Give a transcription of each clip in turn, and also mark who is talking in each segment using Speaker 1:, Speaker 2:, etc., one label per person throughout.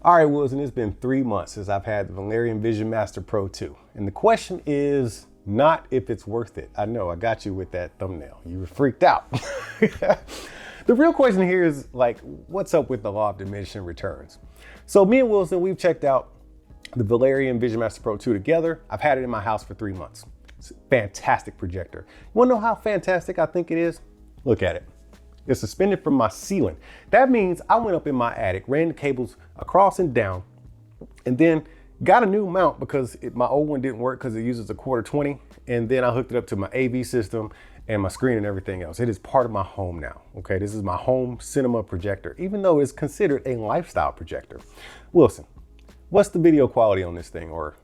Speaker 1: All right, Wilson, it's been 3 months since I've had the Valerion VisionMaster Pro 2. And the question is not if it's worth it. I know, I got you with that thumbnail. You were freaked out. The real question here is like, what's up with the law of diminishing returns? So me and Wilson, we've checked out the Valerion VisionMaster Pro 2 together. I've had it in my house for 3 months. It's a fantastic projector. You wanna know how fantastic I think it is? Look at it. It's suspended from my ceiling. That means I went up in my attic, ran the cables across and down, and then got a new mount because my old one didn't work because it uses a 1/4-20. And then I hooked it up to my AV system and my screen and everything else. It is part of my home now, okay? This is my home cinema projector, even though it's considered a lifestyle projector. Wilson, what's the video quality on this thing? Or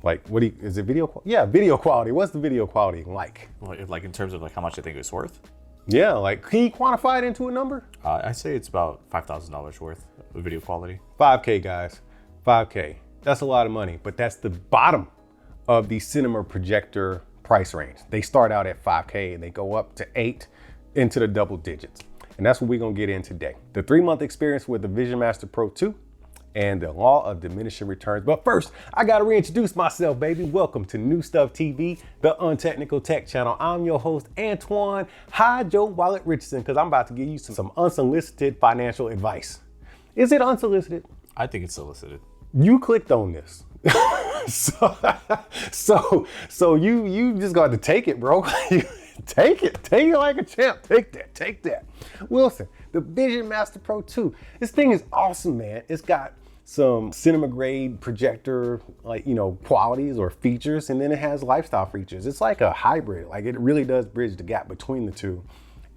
Speaker 1: like, is it video? Yeah, video quality. What's the video quality like?
Speaker 2: Like in terms of like how much I think it's worth?
Speaker 1: Yeah, like, can you quantify it into a number?
Speaker 2: I say it's about $5,000 worth of video quality.
Speaker 1: 5K, guys, 5K. That's a lot of money, but that's the bottom of the cinema projector price range. They start out at 5K and they go up to 8 into the double digits. And that's what we're gonna get in today. The 3-month experience with the VisionMaster Pro 2 and the law of diminishing returns. But first, I gotta reintroduce myself, baby. Welcome to New Stuff TV, the Untechnical Tech channel. I'm your host, Antoine Joe Wallet Richardson, because I'm about to give you some unsolicited financial advice. Is it unsolicited?
Speaker 2: I think it's solicited.
Speaker 1: You clicked on this. so you just got to take it, bro. Take it like a champ. Take that. Wilson, the VisionMaster Pro 2. This thing is awesome, man. It's got some cinema grade projector, qualities or features, and then it has lifestyle features. It's like a hybrid. Like, it really does bridge the gap between the two.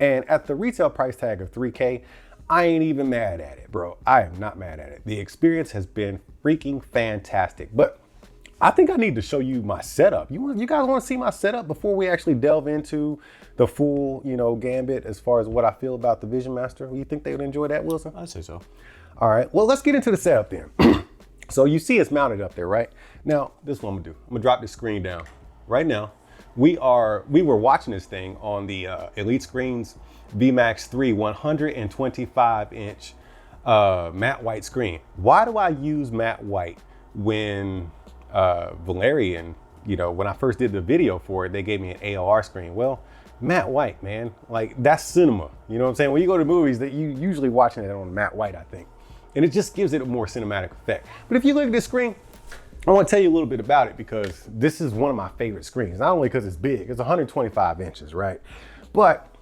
Speaker 1: And at the retail price tag of 3K, I ain't even mad at it, bro. I am not mad at it. The experience has been freaking fantastic. But I think I need to show you my setup. You guys want to see my setup before we actually delve into the full, gambit as far as what I feel about the VisionMaster? You think they would enjoy that, Wilson?
Speaker 2: I'd say so.
Speaker 1: All right, well, let's get into the setup then. So you see it's mounted up there, right? Now, this is what I'm gonna do. I'm gonna drop this screen down. Right now, we were watching this thing on the Elite Screens VMAX 3 125-inch matte white screen. Why do I use matte white when Valerion, when I first did the video for it, they gave me an AOR screen? Well, matte white, man, like, that's cinema. You know what I'm saying? When you go to movies, that you usually watching it on matte white, I think. And it just gives it a more cinematic effect. But if you look at this screen, I want to tell you a little bit about it because this is one of my favorite screens. Not only because it's big, it's 125 inches, right? But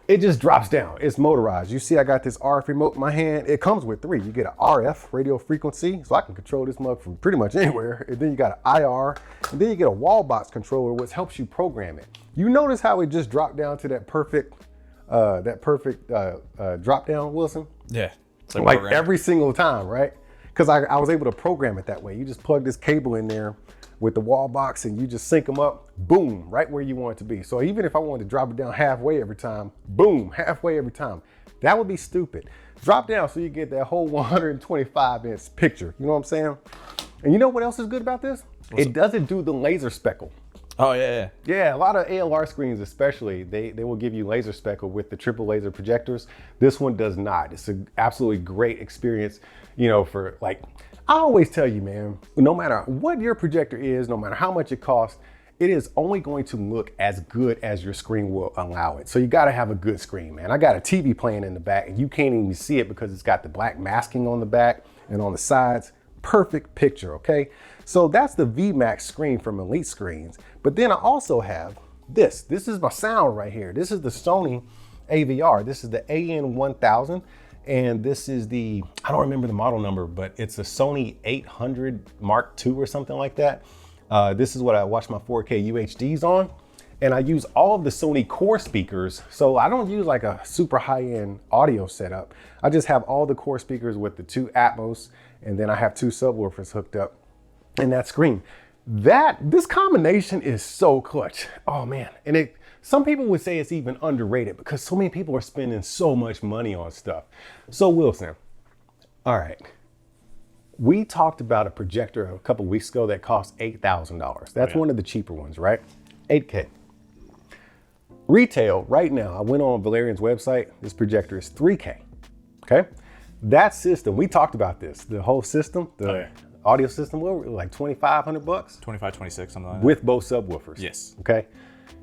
Speaker 1: it just drops down. It's motorized. You see I got this RF remote in my hand. It comes with 3. You get an RF, radio frequency, so I can control this mug from pretty much anywhere. And then you got an IR, and then you get a wall box controller, which helps you program it. You notice how it just dropped down to that perfect drop down, Wilson?
Speaker 2: Yeah. It's
Speaker 1: like every single time, right? Because I was able to program it that way. You just plug this cable in there with the wall box and you just sync them up, boom, right where you want it to be. So even if I wanted to drop it down halfway every time, boom, halfway every time, that would be stupid. Drop down so you get that whole 125-inch picture. You know what I'm saying? And you know what else is good about this? It doesn't do the laser speckle.
Speaker 2: Oh, yeah.
Speaker 1: Yeah, a lot of ALR screens especially, they will give you laser speckle with the triple laser projectors. This one does not. It's an absolutely great experience, for like, I always tell you, man, no matter what your projector is, no matter how much it costs, it is only going to look as good as your screen will allow it. So you gotta have a good screen, man. I got a TV playing in the back and you can't even see it because it's got the black masking on the back and on the sides. Perfect picture, okay? So that's the VMAX screen from Elite Screens. But then I also have this. This is my sound right here. This is the Sony AVR. This is the AN1000. And this is the, I don't remember the model number, but it's a Sony 800 Mark II or something like that. This is what I watch my 4K UHDs on. And I use all of the Sony core speakers. So I don't use like a super high-end audio setup. I just have all the core speakers with the 2 Atmos, and then I have 2 subwoofers hooked up in that screen. This combination is so clutch. Oh man, and some people would say it's even underrated because so many people are spending so much money on stuff. So Wilson, all right, we talked about a projector a couple weeks ago that cost $8,000. That's one of the cheaper ones, right? 8K. Retail right now, I went on Valerion's website, this projector is 3K, okay? That system, we talked about this, the whole system, the
Speaker 2: Oh, yeah.
Speaker 1: audio system, what were we, like 2,500 bucks?
Speaker 2: 25, 26, something like that.
Speaker 1: With both subwoofers.
Speaker 2: Yes.
Speaker 1: Okay.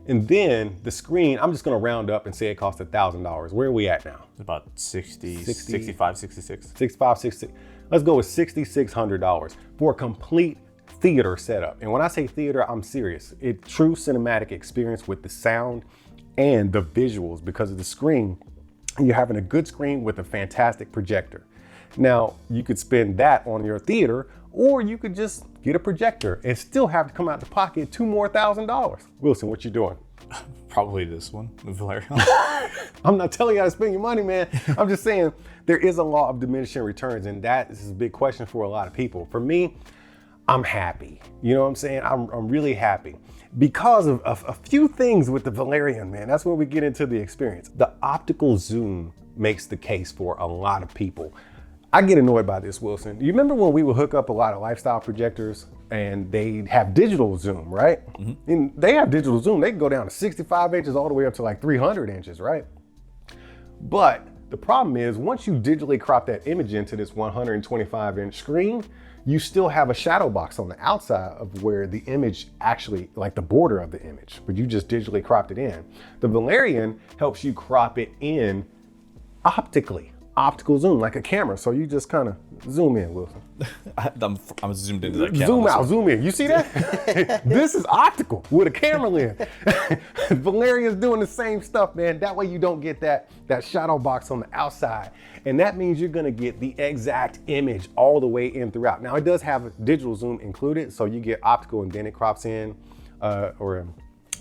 Speaker 1: And then the screen, I'm just gonna round up and say it costs $1,000. Where are we at now?
Speaker 2: About 60,
Speaker 1: 60
Speaker 2: 65, 66.
Speaker 1: 65, 66. Let's go with $6,600 for a complete theater setup. And when I say theater, I'm serious. It's true cinematic experience with the sound and the visuals because of the screen. You're having a good screen with a fantastic projector. Now, you could spend that on your theater, or you could just get a projector and still have to come out the pocket $2,000. Wilson, what you doing?
Speaker 2: Probably this one, the Valerion.
Speaker 1: I'm not telling you how to spend your money, man. I'm just saying there is a law of diminishing returns, and that is a big question for a lot of people. For me, I'm happy. You know what I'm saying? I'm really happy because of a few things with the Valerion, man. That's when we get into the experience. The optical zoom makes the case for a lot of people. I get annoyed by this, Wilson. You remember when we would hook up a lot of lifestyle projectors and they have digital zoom, right? Mm-hmm. And they have digital zoom. They can go down to 65 inches all the way up to like 300 inches, right? But the problem is once you digitally crop that image into this 125-inch screen, you still have a shadow box on the outside of where the image actually, like the border of the image, but you just digitally cropped it in. The Valerion helps you crop it in optically. Optical zoom, like a camera. So you just kind of zoom in, Wilson.
Speaker 2: I'm zoomed into that camera.
Speaker 1: Zoom out, zoom in. You see that? This is optical with a camera lens. Valerion's doing the same stuff, man. That way you don't get that shadow box on the outside. And that means you're gonna get the exact image all the way in throughout. Now it does have a digital zoom included, so you get optical and then it crops in or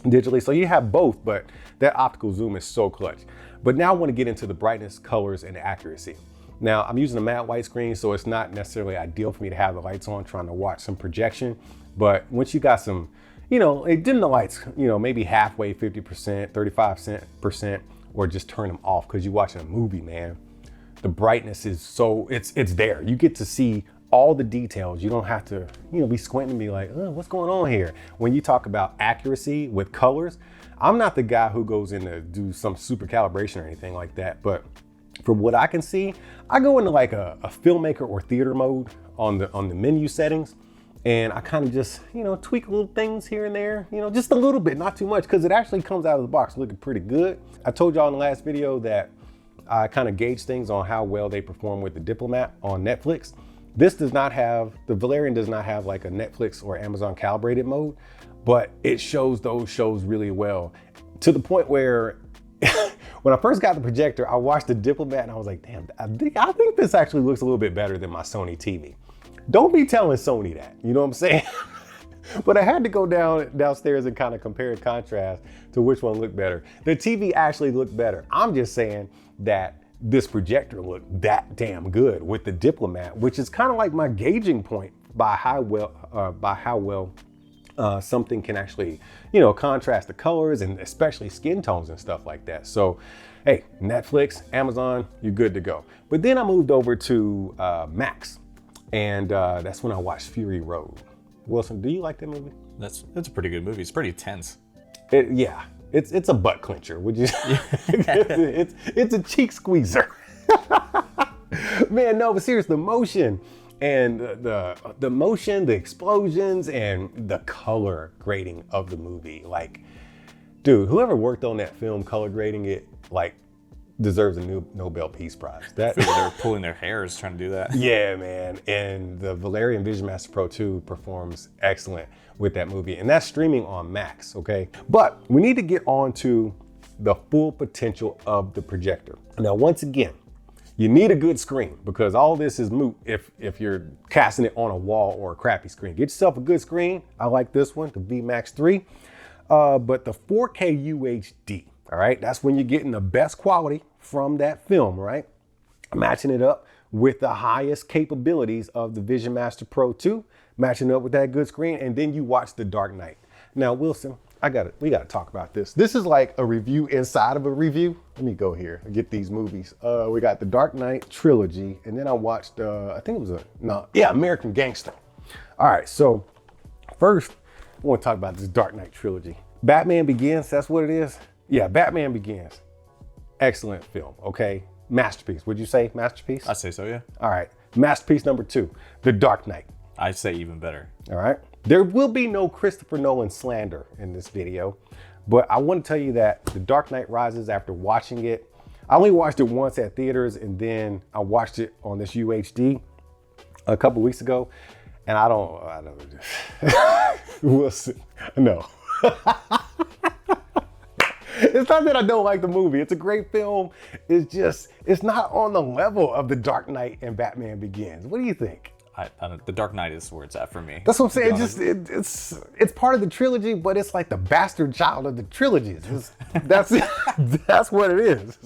Speaker 1: digitally. So you have both, but that optical zoom is so clutch. But now I want to get into the brightness, colors, and accuracy. Now I'm using a matte white screen, so it's not necessarily ideal for me to have the lights on trying to watch some projection. But once you got some, dim the lights, maybe halfway, 50%, 35%, or just turn them off because you're watching a movie, man. The brightness is so, it's there. You get to see all the details. You don't have to, be squinting and be like, oh, what's going on here? When you talk about accuracy with colors, I'm not the guy who goes in to do some super calibration or anything like that. But from what I can see, I go into like a filmmaker or theater mode on the menu settings. And I kind of just, tweak little things here and there, just a little bit, not too much, because it actually comes out of the box looking pretty good. I told y'all in the last video that I kind of gauge things on how well they perform with the Diplomat on Netflix. This does not have, the Valerion does not have like a Netflix or Amazon calibrated mode, but it shows those shows really well to the point where when I first got the projector, I watched the Diplomat and I was like, damn, I think this actually looks a little bit better than my Sony TV. Don't be telling Sony that, you know what I'm saying? But I had to go downstairs and kind of compare and contrast to which one looked better. The TV actually looked better. I'm just saying that this projector looked that damn good with the Diplomat, which is kind of like my gauging point by how well something can actually, contrast the colors and especially skin tones and stuff like that. So, hey, Netflix, Amazon, you're good to go. But then I moved over to Max, and that's when I watched Fury Road. Wilson, do you like that movie?
Speaker 2: That's a pretty good movie. It's pretty tense.
Speaker 1: Yeah. It's a butt clincher, would you? it's a cheek squeezer. Man, no, but seriously, the motion and the motion, the explosions, and the color grading of the movie. Like, dude, whoever worked on that film color grading it, like, deserves a new Nobel Peace Prize.
Speaker 2: I feel like they're pulling their hairs trying to do that.
Speaker 1: Yeah, man. And the Valerion VisionMaster Pro 2 performs excellent with that movie. And that's streaming on Max, okay? But we need to get on to the full potential of the projector. Now, once again, you need a good screen because all this is moot if you're casting it on a wall or a crappy screen. Get yourself a good screen. I like this one, the VMAX 3. But the 4K UHD, all right? That's when you're getting the best quality from that film, right? Matching it up with the highest capabilities of the VisionMaster Pro 2, matching up with that good screen, and then you watch The Dark Knight. Now, Wilson, we gotta talk about this. This is like a review inside of a review. Let me go here and get these movies. We got The Dark Knight trilogy, and then I watched, I think it was American Gangster. All right, so first, I wanna talk about this Dark Knight trilogy. Batman Begins, that's what it is? Yeah, Batman Begins. Excellent film, okay? masterpiece. Would you say masterpiece?
Speaker 2: I'd say so, yeah.
Speaker 1: All right. Masterpiece number 2, The Dark Knight.
Speaker 2: I'd say even better.
Speaker 1: All right. There will be no Christopher Nolan slander in this video, but I want to tell you that The Dark Knight Rises, after watching it, I only watched it once at theaters, and then I watched it on this UHD a couple weeks ago, and I don't we'll see. No. It's not that I don't like the movie. It's a great film. It's just, it's not on the level of The Dark Knight and Batman Begins. What do you think?
Speaker 2: The Dark Knight is where it's at for me.
Speaker 1: That's what I'm saying. It's part of the trilogy, but it's like the bastard child of the trilogies. That's what it is.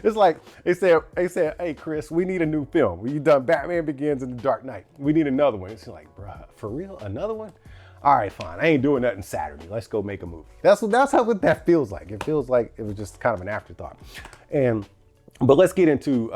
Speaker 1: It's like they said, hey Chris, we need a new film. You done Batman Begins and The Dark Knight. We need another one. It's like, bruh, for real, another one? All right, fine. I ain't doing nothing Saturday. Let's go make a movie. That's what that feels like. It feels like it was just kind of an afterthought. But let's get into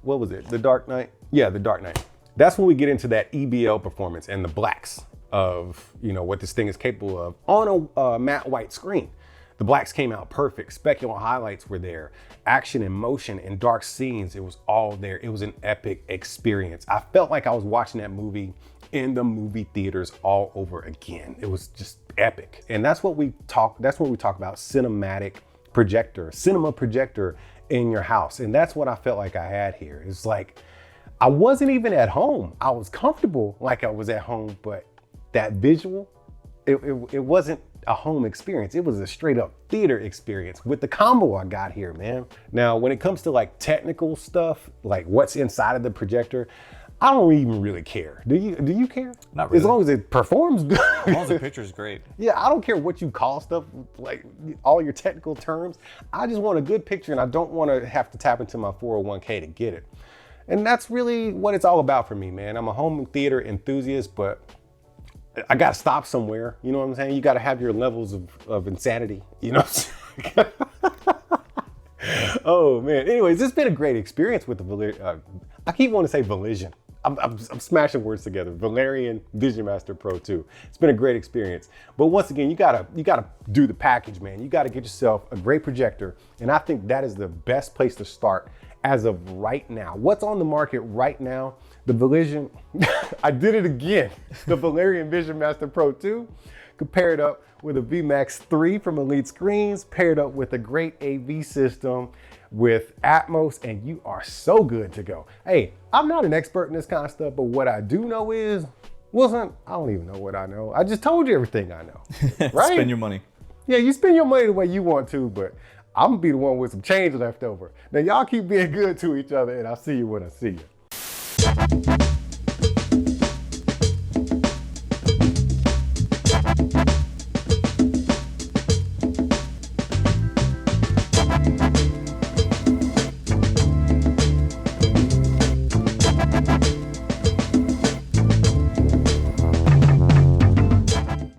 Speaker 1: what was it? The Dark Knight? Yeah, The Dark Knight. That's when we get into that EBL performance and the blacks of, you know, what this thing is capable of on a matte white screen. The blacks came out perfect. Specular highlights were there. Action and motion and dark scenes, it was all there. It was an epic experience. I felt like I was watching that movie in the movie theaters all over again. It was just epic. And that's what we talk about cinema projector in your house. And that's what I felt like I had here. It's like, I wasn't even at home. I was comfortable like I was at home, but that visual, it wasn't a home experience. It was a straight up theater experience with the combo I got here, man. Now, when it comes to like technical stuff, like what's inside of the projector, I don't even really care. Do you care?
Speaker 2: Not really.
Speaker 1: As long as it performs good.
Speaker 2: As long as the picture's great.
Speaker 1: Yeah, I don't care what you call stuff, like all your technical terms. I just want a good picture, and I don't want to have to tap into my 401k to get it. And that's really what it's all about for me, man. I'm a home theater enthusiast, but I gotta stop somewhere. You know what I'm saying? You gotta have your levels of insanity, you know what I'm saying? Oh man. Anyways, it's been a great experience with the Valerion. I keep wanting to say Valerion. I'm smashing words together. Valerion VisionMaster Pro 2. It's been a great experience. But once again, you gotta do the package, man. You gotta get yourself a great projector. And I think that is the best place to start as of right now. What's on the market right now? The Valerion, I did it again. The Valerion VisionMaster Pro 2, compared up with a VMAX 3 from Elite Screens, paired up with a great AV system with Atmos, and you are so good to go. Hey, I'm not an expert in this kind of stuff, but what I do know is, I don't even know what I know. I just told you everything I know, right?
Speaker 2: Spend your money.
Speaker 1: Yeah, you spend your money the way you want to, but I'm gonna be the one with some change left over. Now y'all keep being good to each other, and I'll see you when I see you.